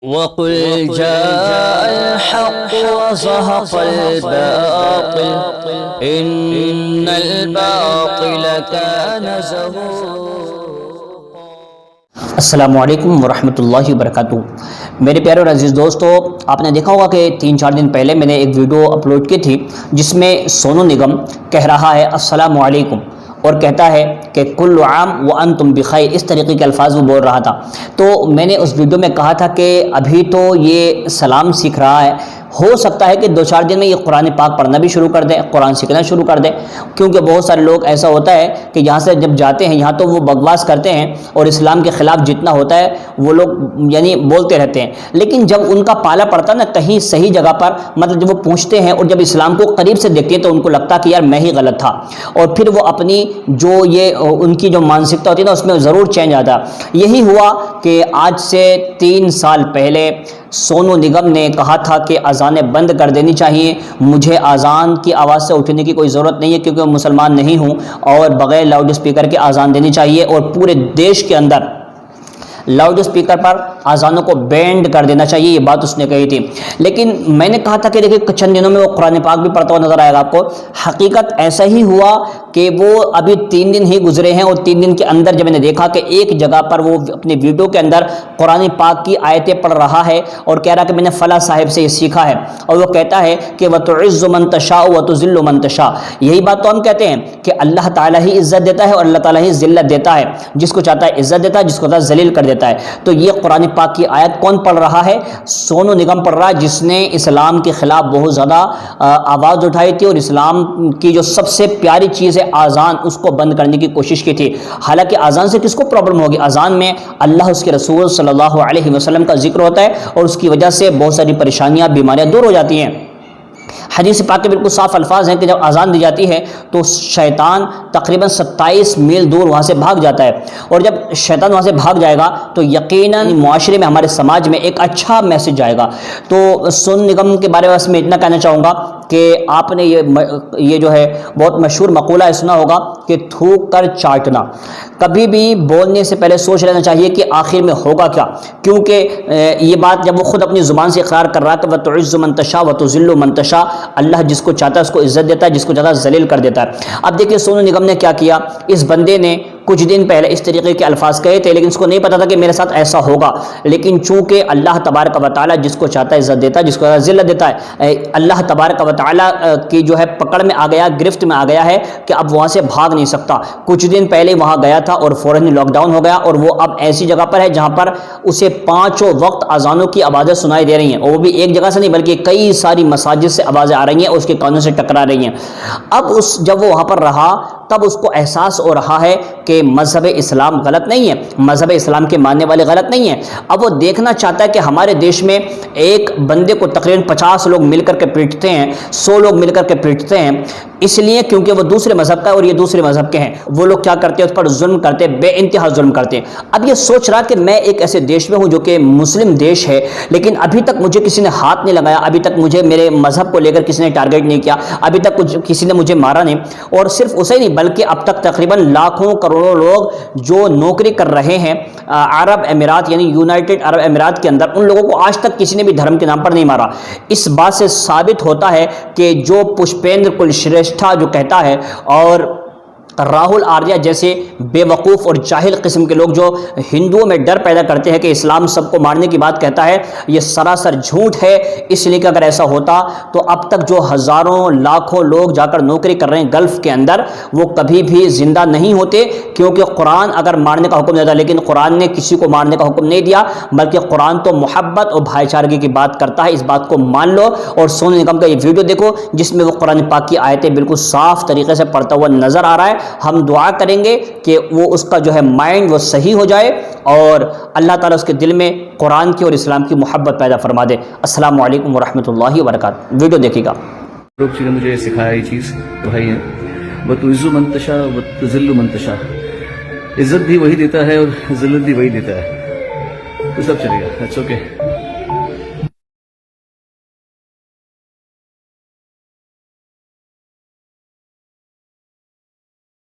وَقُلْ جَاءَ الْحَقُّ وَزَهَقَ الْبَاطِلُ إِنَّ الْبَاطِلَ كَانَ زَهُوقًا۔ السلام علیکم ورحمۃ اللہ وبرکاتہ۔ میرے پیارے اور عزیز دوستو، آپ نے دیکھا ہوگا کہ 3-4 دن پہلے میں نے ایک ویڈیو اپلوڈ کی تھی جس میں سونو نگم کہہ رہا ہے السلام علیکم اور کہتا ہے کہ کل عام وانتم بخیر، اس طریقے کے الفاظ وہ بول رہا تھا۔ تو میں نے اس ویڈیو میں کہا تھا کہ ابھی تو یہ سلام سیکھ رہا ہے، ہو سکتا ہے کہ 2-4 دن میں یہ قرآن پاک پڑھنا بھی شروع کر دے، قرآن سیکھنا شروع کر دے، کیونکہ بہت سارے لوگ ایسا ہوتا ہے کہ یہاں سے جب جاتے ہیں یہاں تو وہ بکواس کرتے ہیں اور اسلام کے خلاف جتنا ہوتا ہے وہ لوگ یعنی بولتے رہتے ہیں، لیکن جب ان کا پالا پڑتا نا کہیں صحیح جگہ پر، مطلب جب وہ پہنچتے ہیں اور جب اسلام کو قریب سے دیکھتے ہیں تو ان کو لگتا کہ یار میں ہی غلط تھا، اور پھر وہ اپنی جو یہ ان کی جو مانسکتا ہوتی ہے نا اس میں ضرور چینج آتا۔ یہی ہوا کہ آج سے 3 سال پہلے سونو نگم نے کہا تھا کہ اذانیں بند کر دینی چاہیے، مجھے اذان کی آواز سے اٹھنے کی کوئی ضرورت نہیں ہے کیونکہ میں مسلمان نہیں ہوں، اور بغیر لاؤڈ اسپیکر کے اذان دینی چاہیے، اور پورے دیش کے اندر لاؤڈ اسپیکر پر اذانوں کو بینڈ کر دینا چاہیے، یہ بات اس نے کہی تھی۔ لیکن میں نے کہا تھا کہ دیکھیں چند دنوں میں وہ قرآن پاک بھی پڑھتا ہوا نظر آئے گا آپ کو۔ حقیقت ایسا ہی ہوا کہ وہ ابھی 3 دن ہی گزرے ہیں، اور 3 دن کے اندر جب میں نے دیکھا کہ ایک جگہ پر وہ اپنے ویڈیو کے اندر قرآن پاک کی آیتیں پڑھ رہا ہے اور کہہ رہا کہ میں نے فلاں صاحب سے یہ سیکھا ہے، اور وہ کہتا ہے کہ وَتُعِزُّ مَن تَشَاءُ وَتُذِلُّ مَن تَشَاءُ۔ یہی بات تو ہم کہتے ہیں کہ اللہ تعالیٰ ہی عزت دیتا ہے اور اللہ تعالیٰ ہی ذلت دیتا ہے، جس کو چاہتا ہے عزت دیتا ہے، جس کو چاہتا ہے ذلیل کر دیتا ہے۔ تو یہ قرآن پاک کی آیت کون پڑھ رہا ہے؟ سونو نگم پڑھ رہا ہے، جس نے اسلام کے خلاف بہت زیادہ آواز اٹھائی تھی اور اسلام کی جو سب سے پیاری چیز ہے آذان، اس کو بند کرنے کی کوشش کی تھی۔ حالانکہ آذان سے کس کو پرابلم ہوگی؟ آذان میں اللہ اس کے رسول صلی اللہ علیہ وسلم کا ذکر ہوتا ہے اور اس کی وجہ سے بہت ساری پریشانیاں بیماریاں دور ہو جاتی ہیں۔ حدیث پاک کے بالکل صاف الفاظ ہیں کہ جب اذان دی جاتی ہے تو شیطان تقریباً 27 میل دور وہاں سے بھاگ جاتا ہے، اور جب شیطان وہاں سے بھاگ جائے گا تو یقیناً معاشرے میں ہمارے سماج میں ایک اچھا میسج جائے گا۔ تو سونو نگم کے بارے میں اتنا کہنا چاہوں گا کہ آپ نے یہ جو ہے بہت مشہور مقولہ سنا ہوگا کہ تھوک کر چاٹنا، کبھی بھی بولنے سے پہلے سوچ لینا چاہیے کہ آخر میں ہوگا کیا، کیونکہ یہ بات جب وہ خود اپنی زبان سے اقرار کر رہا ہے کہ وَتُعِزُّ مَن تَشَاءُ وَتُذِلُّ مَن تَشَاءُ، اللہ جس کو چاہتا ہے اس کو عزت دیتا ہے، جس کو چاہتا ہے ذلیل کر دیتا ہے۔ اب دیکھیے سونو نگم نے کیا کیا، اس بندے نے کچھ دن پہلے اس طریقے کے الفاظ کہے تھے، لیکن اس کو نہیں پتا تھا کہ میرے ساتھ ایسا ہوگا، لیکن چونکہ اللہ تبارک و تعالیٰ جس کو چاہتا ہے عزت دیتا ہے، جس کو چاہتا ہے ذلت دیتا ہے، اللہ تبارک و تعالیٰ کی جو ہے پکڑ میں آ گیا، گرفت میں آ گیا ہے کہ اب وہاں سے بھاگ نہیں سکتا۔ کچھ دن پہلے وہاں گیا تھا اور فوراً لاک ڈاؤن ہو گیا، اور وہ اب ایسی جگہ پر ہے جہاں پر اسے 5 وقت اذانوں کی آوازیں سنائی دے رہی ہیں، اور وہ بھی ایک جگہ سے نہیں بلکہ کئی ساری مساجد سے آوازیں آ رہی ہیں اور اس کے کانوں سے ٹکرا رہی ہیں۔ اب جب وہ وہاں پر رہا تب اس کو احساس ہو رہا ہے کہ مذہب اسلام غلط نہیں ہے، مذہب اسلام کے ماننے والے غلط نہیں ہیں۔ اب وہ دیکھنا چاہتا ہے کہ ہمارے دیش میں ایک بندے کو تقریباً 50 لوگ مل کر کے پیٹتے ہیں، 100 لوگ مل کر کے پیٹتے ہیں، اس لیے کیونکہ وہ دوسرے مذہب کا ہے اور یہ دوسرے مذہب کے ہیں۔ وہ لوگ کیا کرتے ہیں؟ اس پر ظلم کرتے ہیں، بے انتہا ظلم کرتے ہیں۔ اب یہ سوچ رہا کہ میں ایک ایسے دیش میں ہوں جو کہ مسلم دیش ہے، لیکن ابھی تک مجھے کسی نے ہاتھ نہیں لگایا، ابھی تک مجھے میرے مذہب کو لے کر کسی نے ٹارگیٹ نہیں کیا، ابھی تک کسی نے مجھے مارا نہیں، اور صرف اسے نہیں بلکہ اب تک تقریباً لاکھوں کروڑوں لوگ جو نوکری کر رہے ہیں عرب امارات یعنی یونائٹڈ عرب امارات کے اندر، ان لوگوں کو آج تک کسی نے بھی دھرم کے نام پر نہیں مارا۔ اس بات سے ثابت ہوتا ہے کہ جو پشپیندر کل شریشٹھا جو کہتا ہے، اور راہل آریہ جیسے بے وقوف اور جاہل قسم کے لوگ جو ہندوؤں میں ڈر پیدا کرتے ہیں کہ اسلام سب کو مارنے کی بات کہتا ہے، یہ سراسر جھوٹ ہے۔ اس لیے کہ اگر ایسا ہوتا تو اب تک جو ہزاروں لاکھوں لوگ جا کر نوکری کر رہے ہیں گلف کے اندر، وہ کبھی بھی زندہ نہیں ہوتے، کیونکہ قرآن اگر مارنے کا حکم دیتا، لیکن قرآن نے کسی کو مارنے کا حکم نہیں دیا، بلکہ قرآن تو محبت اور بھائی چارگی کی بات کرتا ہے۔ اس بات کو مان لو، اور سونو نگم کا یہ ویڈیو دیکھو جس میں وہ قرآن پاک کی آیتیں بالکل صاف طریقے سے پڑھتا ہوا نظر آ رہا ہے۔ ہم دعا کریں گے کہ وہ اس کا جو ہے مائنڈ وہ صحیح ہو جائے اور اللہ تعالیٰ اس کے دل میں قرآن کی اور اسلام کی محبت پیدا فرما دے۔ السلام علیکم ورحمۃ اللہ وبرکاتہ۔ ویڈیو دیکھیے گا۔ لوگ نے مجھے سکھایا یہ چیز بھائی ہے، وَتُعِزُّ مَن تَشَاءُ وَتُذِلُّ مَن تَشَاءُ، عزت بھی وہی دیتا ہے اور ذلت بھی وہی دیتا ہے، تو سب چلے گا، اٹس اوکے۔